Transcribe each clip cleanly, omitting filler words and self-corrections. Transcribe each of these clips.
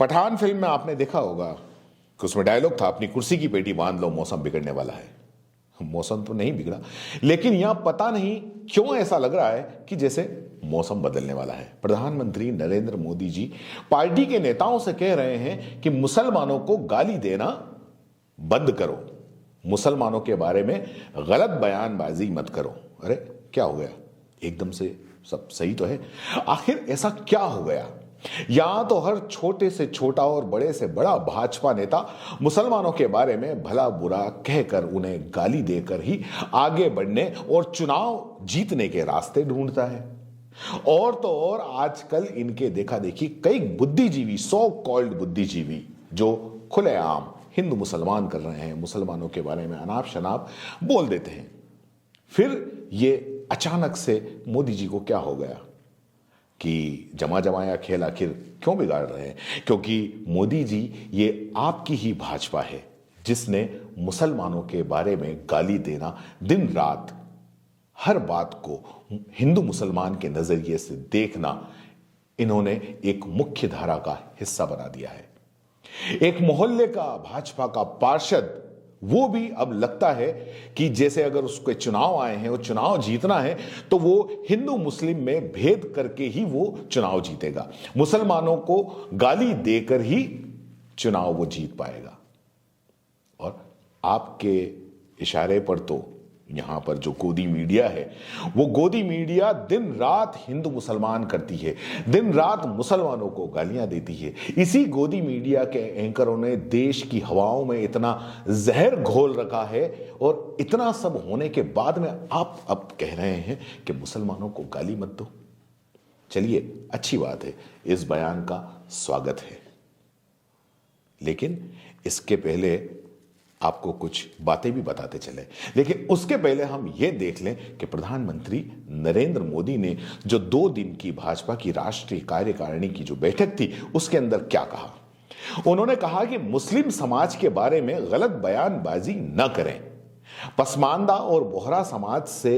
Pathan film में आपने देखा होगा कि उसमें डायलॉग था, अपनी कुर्सी की पेटी बांध लो, मौसम बिगड़ने वाला है। मौसम तो नहीं बिगड़ा, लेकिन यहां पता नहीं क्यों ऐसा लग रहा है कि जैसे मौसम बदलने वाला है। प्रधानमंत्री नरेंद्र मोदी जी पार्टी के नेताओं से कह रहे हैं कि मुसलमानों को गाली देना बंद करो, मुसलमानों के बारे में गलत बयानबाजी मत करो। अरे क्या हो गया, एकदम से सब सही तो है। आखिर ऐसा क्या हो गया? यहां तो हर छोटे से छोटा और बड़े से बड़ा भाजपा नेता मुसलमानों के बारे में भला बुरा कहकर उन्हें गाली देकर ही आगे बढ़ने और चुनाव जीतने के रास्ते ढूंढता है। और तो और आजकल इनके देखा देखी कई बुद्धिजीवी, सो कॉल्ड बुद्धिजीवी, जो खुलेआम हिंदू मुसलमान कर रहे हैं, मुसलमानों के बारे में अनाप शनाप बोल देते हैं। फिर ये अचानक से मोदी जी को क्या हो गया कि जमा जमाया खेल आखिर क्यों बिगाड़ रहे हैं? क्योंकि मोदी जी ये आपकी ही भाजपा है जिसने मुसलमानों के बारे में गाली देना, दिन रात हर बात को हिंदू मुसलमान के नजरिए से देखना, इन्होंने एक मुख्य धारा का हिस्सा बना दिया है। एक मोहल्ले का भाजपा का पार्षद, वो भी अब लगता है कि जैसे अगर उसके चुनाव आए हैं और चुनाव जीतना है तो वो हिंदू मुस्लिम में भेद करके ही वो चुनाव जीतेगा, मुसलमानों को गाली देकर ही चुनाव वो जीत पाएगा। और आपके इशारे पर तो यहां पर जो गोदी मीडिया है, वो गोदी मीडिया दिन रात हिंदू मुसलमान करती है, दिन रात मुसलमानों को गालियां देती है। इसी गोदी मीडिया के एंकरों ने देश की हवाओं में इतना जहर घोल रखा है, और इतना सब होने के बाद में आप अब कह रहे हैं कि मुसलमानों को गाली मत दो। चलिए, अच्छी बात है, इस बयान का स्वागत है, लेकिन इसके पहले आपको कुछ बातें भी बताते चले। लेकिन उसके पहले हम यह देख लें कि प्रधानमंत्री नरेंद्र मोदी ने जो 2 दिन की भाजपा की राष्ट्रीय कार्यकारिणी की जो बैठक थी, उसके अंदर क्या कहा। उन्होंने कहा कि मुस्लिम समाज के बारे में गलत बयानबाजी न करें, पसमानदा और बोहरा समाज से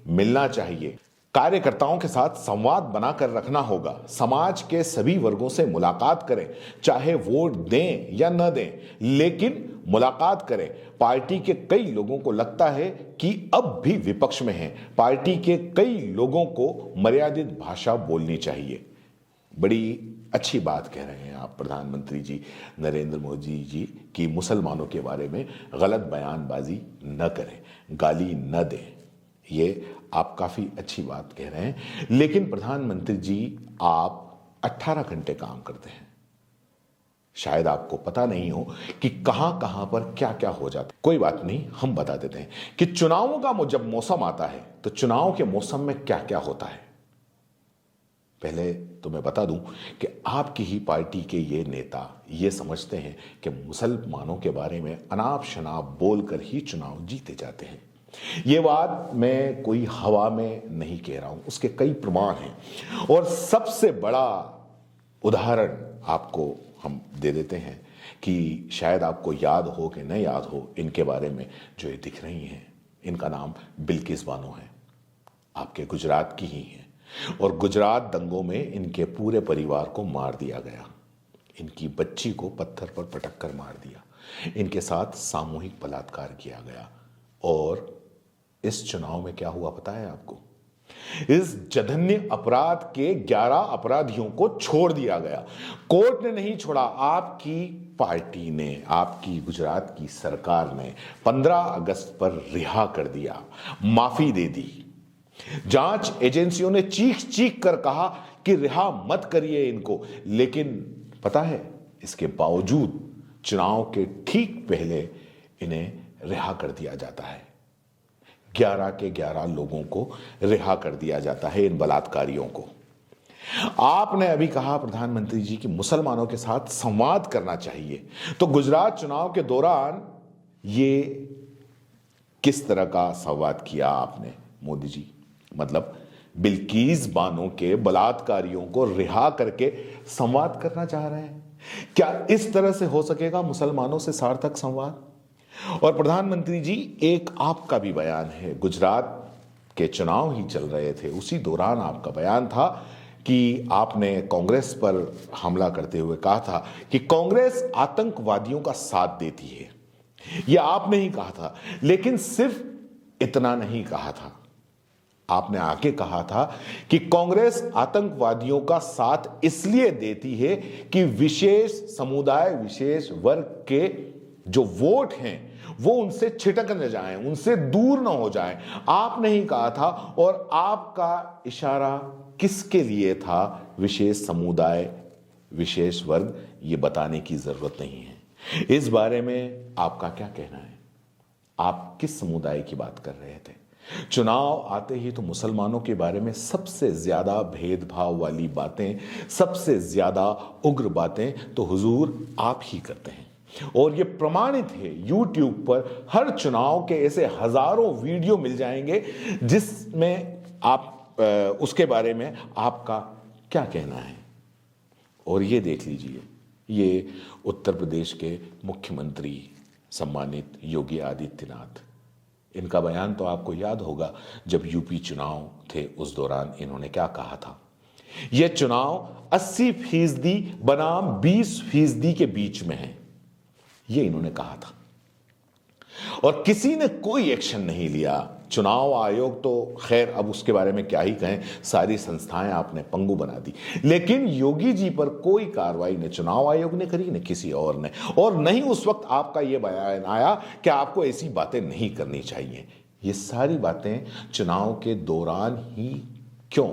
मिलना चाहिए, कार्यकर्ताओं के साथ संवाद बनाकर रखना होगा, समाज के सभी वर्गों से मुलाकात करें, चाहे वोट दें या न दें, लेकिन मुलाकात करें। पार्टी के कई लोगों को लगता है कि अब भी विपक्ष में हैं, पार्टी के कई लोगों को मर्यादित भाषा बोलनी चाहिए। बड़ी अच्छी बात कह रहे हैं आप प्रधानमंत्री जी नरेंद्र मोदी जी कि मुसलमानों के बारे में गलत बयानबाजी न करें, गाली न दें। ये आप काफी अच्छी बात कह रहे हैं, लेकिन प्रधानमंत्री जी आप 18 घंटे काम करते हैं। शायद आपको पता नहीं हो कि कहां कहां पर क्या क्या हो जाता है। कोई बात नहीं, हम बता देते हैं कि चुनावों का जब मौसम आता है तो चुनाव के मौसम में क्या क्या होता है। पहले तो मैं बता दूं कि आपकी ही पार्टी के ये नेता ये समझते हैं कि मुसलमानों के बारे में अनाप शनाप बोलकर ही चुनाव जीते जाते हैं। ये बात मैं कोई हवा में नहीं कह रहा हूं, उसके कई प्रमाण हैं। और सबसे बड़ा उदाहरण आपको हम दे देते हैं कि शायद आपको याद हो कि न याद हो, इनके बारे में जो ये दिख रही हैं, इनका नाम बिल्किस बानो है, आपके गुजरात की ही हैं। और गुजरात दंगों में इनके पूरे परिवार को मार दिया गया, इनकी बच्ची को पत्थर पर पटक कर मार दिया, इनके साथ सामूहिक बलात्कार किया गया। और इस चुनाव में क्या हुआ पता है आपको? इस जघन्य अपराध के 11 अपराधियों को छोड़ दिया गया। कोर्ट ने नहीं छोड़ा, आपकी पार्टी ने, आपकी गुजरात की सरकार ने 15 अगस्त पर रिहा कर दिया, माफी दे दी। जांच एजेंसियों ने चीख चीख कर कहा कि रिहा मत करिए इनको, लेकिन पता है इसके बावजूद चुनाव के ठीक पहले इन्हें रिहा कर दिया जाता है। 11 के 11 लोगों को रिहा कर दिया जाता है, इन बलात्कारियों को। आपने अभी कहा प्रधानमंत्री जी कि मुसलमानों के साथ संवाद करना चाहिए, तो गुजरात चुनाव के दौरान ये किस तरह का संवाद किया आपने मोदी जी? मतलब बिल्किस बानो के बलात्कारियों को रिहा करके संवाद करना चाह रहे हैं। क्या इस तरह से हो सकेगा मुसलमानों से सार्थक संवाद? और प्रधानमंत्री जी, एक आपका भी बयान है, गुजरात के चुनाव ही चल रहे थे, उसी दौरान आपका बयान था कि आपने कांग्रेस पर हमला करते हुए कहा था कि कांग्रेस आतंकवादियों का साथ देती है। यह आपने ही कहा था, लेकिन सिर्फ इतना नहीं कहा था। आपने आगे कहा था कि कांग्रेस आतंकवादियों का साथ इसलिए देती है कि विशेष समुदाय, विशेष वर्ग के जो वोट हैं वो उनसे छिटक न जाएं, उनसे दूर न हो जाएं। आपने ही कहा था, और आपका इशारा किसके लिए था, विशेष समुदाय, विशेष वर्ग, ये बताने की जरूरत नहीं है। इस बारे में आपका क्या कहना है? आप किस समुदाय की बात कर रहे थे? चुनाव आते ही तो मुसलमानों के बारे में सबसे ज्यादा भेदभाव वाली बातें, सबसे ज्यादा उग्र बातें तो हुजूर आप ही करते हैं, और ये प्रमाणित है। यूट्यूब पर हर चुनाव के ऐसे हजारों वीडियो मिल जाएंगे जिसमें आप उसके बारे में आपका क्या कहना है। और ये देख लीजिए, ये उत्तर प्रदेश के मुख्यमंत्री सम्मानित योगी आदित्यनाथ, इनका बयान तो आपको याद होगा, जब यूपी चुनाव थे उस दौरान इन्होंने क्या कहा था। यह चुनाव 80% बनाम 20% के बीच में है, ये इन्होंने कहा था, और किसी ने कोई एक्शन नहीं लिया। चुनाव आयोग तो खैर अब उसके बारे में क्या ही कहें, सारी संस्थाएं आपने पंगु बना दी, लेकिन योगी जी पर कोई कार्रवाई न चुनाव आयोग ने करी, न किसी और ने, और नहीं उस वक्त आपका यह बयान आया कि आपको ऐसी बातें नहीं करनी चाहिए। ये सारी बातें चुनाव के दौरान ही क्यों?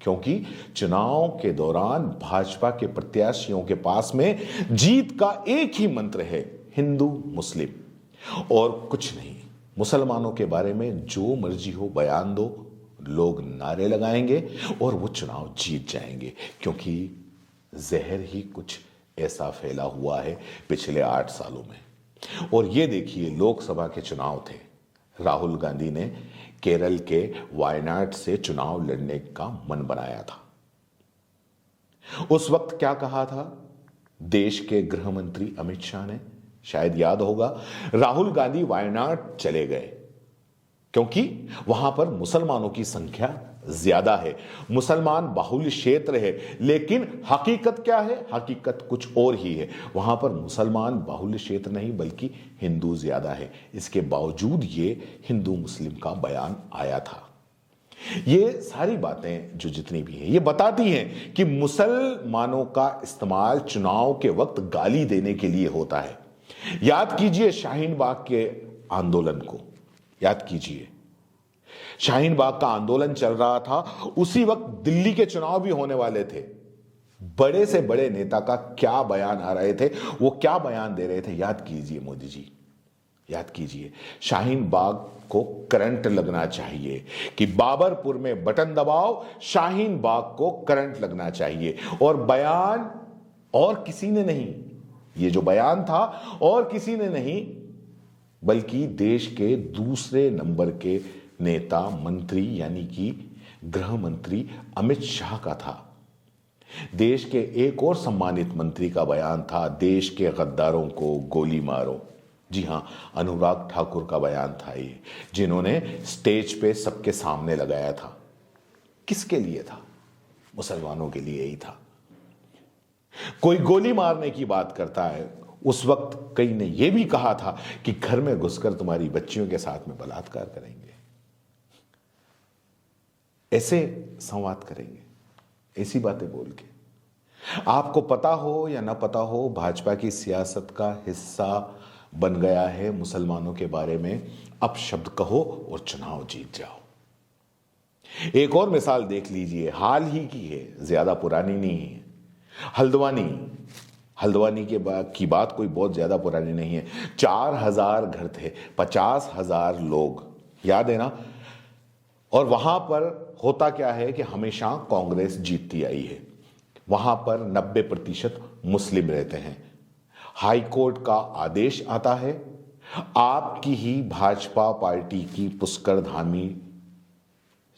क्योंकि चुनाव के दौरान भाजपा के प्रत्याशियों के पास में जीत का एक ही मंत्र है, हिंदू मुस्लिम, और कुछ नहीं। मुसलमानों के बारे में जो मर्जी हो बयान दो, लोग नारे लगाएंगे और वो चुनाव जीत जाएंगे, क्योंकि जहर ही कुछ ऐसा फैला हुआ है पिछले 8 सालों में। और ये देखिए, लोकसभा के चुनाव थे, राहुल गांधी ने केरल के वायनाड से चुनाव लड़ने का मन बनाया था। उस वक्त क्या कहा था देश के गृह मंत्री अमित शाह ने? शायद याद होगा, राहुल गांधी वायनाड चले गए क्योंकि वहां पर मुसलमानों की संख्या ज्यादा है, मुसलमान बाहुल्य क्षेत्र है। लेकिन हकीकत क्या है? हकीकत कुछ और ही है। वहां पर मुसलमान बाहुल्य क्षेत्र नहीं बल्कि हिंदू ज्यादा है। इसके बावजूद ये हिंदू मुस्लिम का बयान आया था। ये सारी बातें जो जितनी भी हैं, ये बताती हैं कि मुसलमानों का इस्तेमाल चुनाव के वक्त गाली देने के लिए होता है। याद कीजिए शाहीन बाग के आंदोलन को, याद कीजिए, शाहीन बाग का आंदोलन चल रहा था, उसी वक्त दिल्ली के चुनाव भी होने वाले थे। बड़े से बड़े नेता का क्या बयान आ रहे थे, वो क्या बयान दे रहे थे, याद कीजिए मोदी जी, याद कीजिए। शाहीन बाग को करंट लगना चाहिए कि बाबरपुर में बटन दबाओ, शाहीन बाग को करंट लगना चाहिए। और बयान और किसी ने नहीं, ये जो बयान था और किसी ने नहीं बल्कि देश के दूसरे नंबर के नेता मंत्री यानी कि गृह मंत्री अमित शाह का था। देश के एक और सम्मानित मंत्री का बयान था, देश के गद्दारों को गोली मारो। जी हां, अनुराग ठाकुर का बयान था ये, जिन्होंने स्टेज पे सबके सामने लगाया था। किसके लिए था? मुसलमानों के लिए ही था। कोई गोली मारने की बात करता है, उस वक्त कई ने यह भी कहा था कि घर में घुसकर तुम्हारी बच्चियों के साथ में बलात्कार करेंगे, ऐसे संवाद करेंगे, ऐसी बातें बोल के। आपको पता हो या ना पता हो, भाजपा की सियासत का हिस्सा बन गया है मुसलमानों के बारे में अपशब्द कहो और चुनाव जीत जाओ। एक और मिसाल देख लीजिए, हाल ही की है, ज्यादा पुरानी नहीं है। हल्द्वानी की बात कोई बहुत ज्यादा पुरानी नहीं है। 4000 घर थे, 50,000 लोग, याद है ना? और वहां पर होता क्या है कि हमेशा कांग्रेस जीतती आई है। वहां पर 90% मुस्लिम रहते हैं। हाई कोर्ट का आदेश आता है, आपकी ही भाजपा पार्टी की पुष्करधामी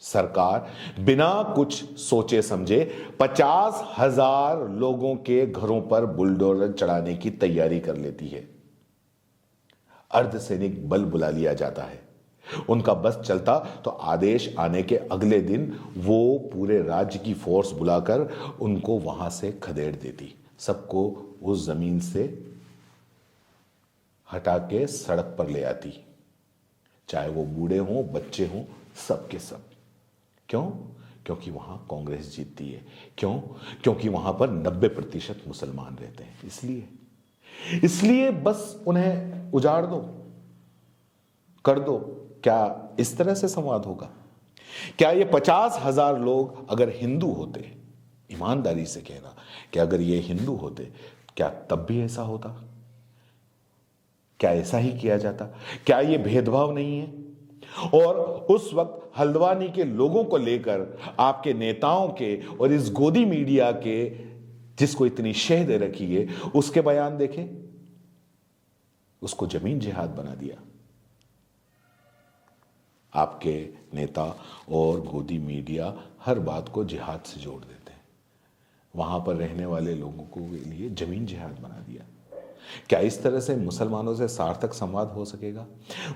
सरकार बिना कुछ सोचे समझे 50,000 लोगों के घरों पर बुलडोजर चढ़ाने की तैयारी कर लेती है। अर्धसैनिक बल बुला लिया जाता है, उनका बस चलता तो आदेश आने के अगले दिन वो पूरे राज्य की फोर्स बुलाकर उनको वहां से खदेड़ देती, सबको उस जमीन से हटा के सड़क पर ले आती, चाहे वो बूढ़े हों बच्चे हों, सब के सब। क्यों? क्योंकि वहां कांग्रेस जीतती है। क्यों? क्योंकि वहां पर 90% मुसलमान रहते हैं। इसलिए बस उन्हें उजाड़ दो, कर दो। क्या इस तरह से संवाद होगा? क्या ये 50,000 लोग अगर हिंदू होते, ईमानदारी से कहना कि अगर ये हिंदू होते, क्या तब भी ऐसा होता? क्या ऐसा ही किया जाता? क्या ये भेदभाव नहीं है? और उस वक्त हल्द्वानी के लोगों को लेकर आपके नेताओं के और इस गोदी मीडिया के, जिसको इतनी शह दे रखी है, उसके बयान देखें। उसको जमीन जिहाद बना दिया। आपके नेता और गोदी मीडिया हर बात को जिहाद से जोड़ देते हैं। वहां पर रहने वाले लोगों को लिए जमीन जिहाद बना दिया। क्या इस तरह से मुसलमानों से सार्थक संवाद हो सकेगा?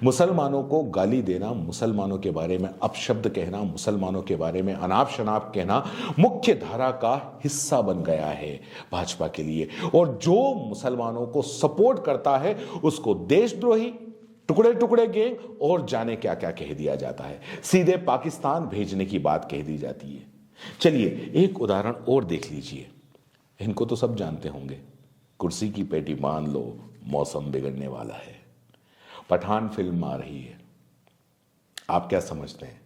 मुसलमानों को गाली देना, मुसलमानों के बारे में अपशब्द कहना, मुसलमानों के बारे में अनाप शनाप कहना मुख्य धारा का हिस्सा बन गया है भाजपा के लिए। और जो मुसलमानों को सपोर्ट करता है उसको देशद्रोही, टुकड़े टुकड़े गैंग और जाने क्या क्या कह दिया जाता है। सीधे पाकिस्तान भेजने की बात कह दी जाती है। चलिए एक उदाहरण और देख लीजिए। इनको तो सब जानते होंगे। कुर्सी की पेटी बांध लो, मौसम बिगड़ने वाला है। पठान फिल्म आ रही है। आप क्या समझते हैं?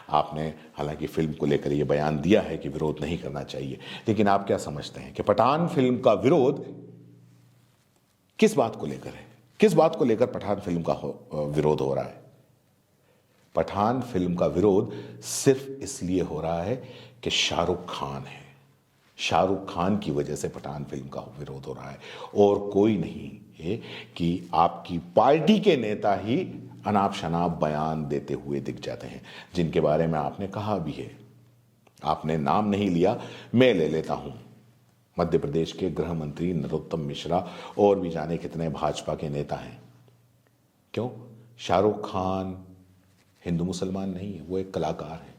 आपने हालांकि फिल्म को लेकर यह बयान दिया है कि विरोध नहीं करना चाहिए, लेकिन आप क्या समझते हैं कि पठान फिल्म का विरोध किस बात को लेकर है? किस बात को लेकर पठान फिल्म का विरोध हो रहा है? पठान फिल्म का विरोध सिर्फ इसलिए हो रहा है कि शाहरुख खान है। शाहरुख खान की वजह से पठान फिल्म का विरोध हो रहा है, और कोई नहीं है कि आपकी पार्टी के नेता ही अनाप शनाप बयान देते हुए दिख जाते हैं, जिनके बारे में आपने कहा भी है। आपने नाम नहीं लिया, मैं ले लेता हूं। मध्य प्रदेश के गृह मंत्री नरोत्तम मिश्रा और भी जाने कितने भाजपा के नेता हैं। क्यों? शाहरुख खान हिंदू मुसलमान नहीं है, वो एक कलाकार है।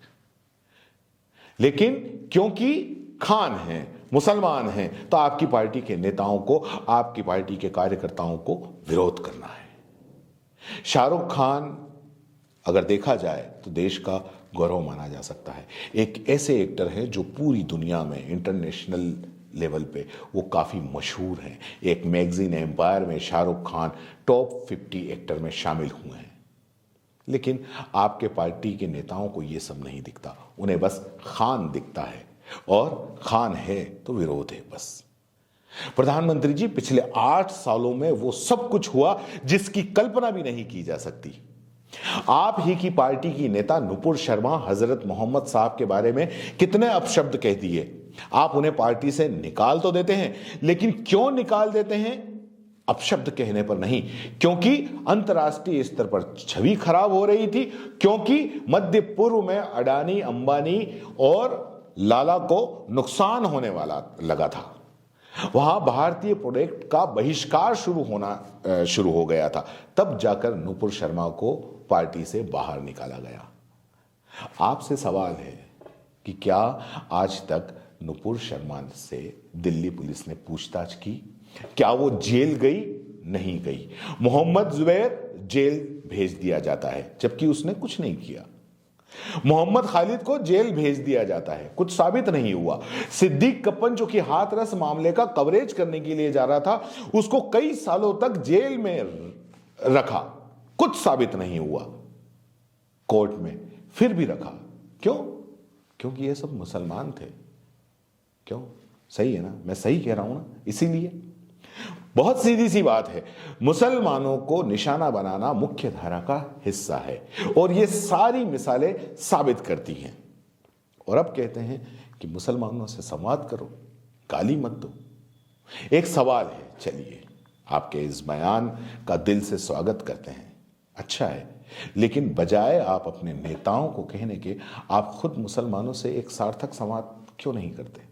लेकिन क्योंकि खान हैं, मुसलमान हैं, तो आपकी पार्टी के नेताओं को, आपकी पार्टी के कार्यकर्ताओं को विरोध करना है। शाहरुख खान अगर देखा जाए तो देश का गौरव माना जा सकता है। एक ऐसे एक्टर हैं जो पूरी दुनिया में इंटरनेशनल लेवल पे वो काफ़ी मशहूर हैं। एक मैगजीन एम्पायर में शाहरुख खान टॉप 50 एक्टर में शामिल हुए हैं। लेकिन आपके पार्टी के नेताओं को ये सब नहीं दिखता, उन्हें बस खान दिखता है, और खान है तो विरोध है बस। प्रधानमंत्री जी, पिछले 8 सालों में वो सब कुछ हुआ जिसकी कल्पना भी नहीं की जा सकती। आप ही की पार्टी की नेता नुपुर शर्मा हजरत मोहम्मद साहब के बारे में कितने अपशब्द कह दिए। आप उन्हें पार्टी से निकाल तो देते हैं, लेकिन क्यों निकाल देते हैं? अपशब्द कहने पर नहीं, क्योंकि अंतर्राष्ट्रीय स्तर पर छवि खराब हो रही थी, क्योंकि मध्य पूर्व में अडानी, अंबानी और लाला को नुकसान होने वाला लगा था। वहां भारतीय प्रोडक्ट का बहिष्कार शुरू हो गया था। तब जाकर नुपुर शर्मा को पार्टी से बाहर निकाला गया। आपसे सवाल है कि क्या आज तक नुपुर शर्मा से दिल्ली पुलिस ने पूछताछ की? क्या वो जेल गई? नहीं गई। मोहम्मद जुबैर जेल भेज दिया जाता है, जबकि उसने कुछ नहीं किया। मोहम्मद खालिद को जेल भेज दिया जाता है, कुछ साबित नहीं हुआ। सिद्दीक कप्पन, जो कि हाथरस मामले का कवरेज करने के लिए जा रहा था, उसको कई सालों तक जेल में रखा, कुछ साबित नहीं हुआ। कोर्ट में फिर भी रखा। क्यों? क्योंकि ये सब मुसलमान थे। क्यों? सही है ना? मैं सही कह रहा हूं ना? इसीलिए बहुत सीधी सी बात है, मुसलमानों को निशाना बनाना मुख्य धारा का हिस्सा है, और ये सारी मिसालें साबित करती हैं। और अब कहते हैं कि मुसलमानों से संवाद करो, गाली मत दो। एक सवाल है, चलिए आपके इस बयान का दिल से स्वागत करते हैं, अच्छा है, लेकिन बजाय आप अपने नेताओं को कहने के, आप खुद मुसलमानों से एक सार्थक संवाद क्यों नहीं करते?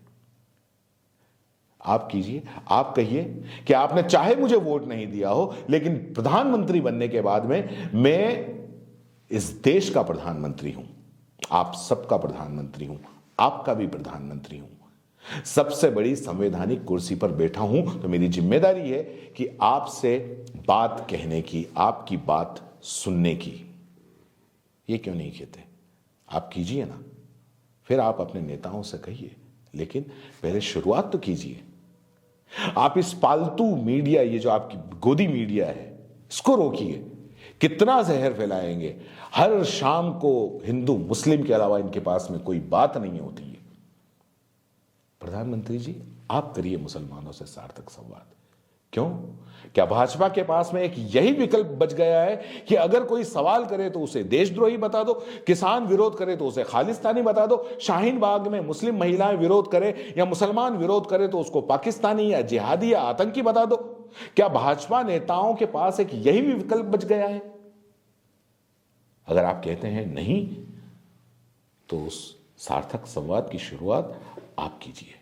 आप कीजिए, आप कहिए कि आपने चाहे मुझे वोट नहीं दिया हो, लेकिन प्रधानमंत्री बनने के बाद में मैं इस देश का प्रधानमंत्री हूं, आप सबका प्रधानमंत्री हूं, आपका भी प्रधानमंत्री हूं, सबसे बड़ी संवैधानिक कुर्सी पर बैठा हूं, तो मेरी जिम्मेदारी है कि आपसे बात कहने की, आपकी बात सुनने की। ये क्यों नहीं कहते? आप कीजिए ना, फिर आप अपने नेताओं से कहिए, लेकिन पहले शुरुआत तो कीजिए। आप इस पालतू मीडिया, ये जो आपकी गोदी मीडिया है, इसको रोकिए। कितना जहर फैलाएंगे। हर शाम को हिंदू मुस्लिम के अलावा इनके पास में कोई बात नहीं होती है। प्रधानमंत्री जी, आप करिए मुसलमानों से सार्थक संवाद। क्यों? क्या भाजपा के पास में एक यही विकल्प बच गया है कि अगर कोई सवाल करे तो उसे देशद्रोही बता दो, किसान विरोध करे तो उसे खालिस्तानी बता दो, शाहीन बाग में मुस्लिम महिलाएं विरोध करे या मुसलमान विरोध करे तो उसको पाकिस्तानी या जिहादी या आतंकी बता दो? क्या भाजपा नेताओं के पास एक यही विकल्प बच गया है? अगर आप कहते हैं नहीं, तो उस सार्थक संवाद की शुरुआत आप कीजिए।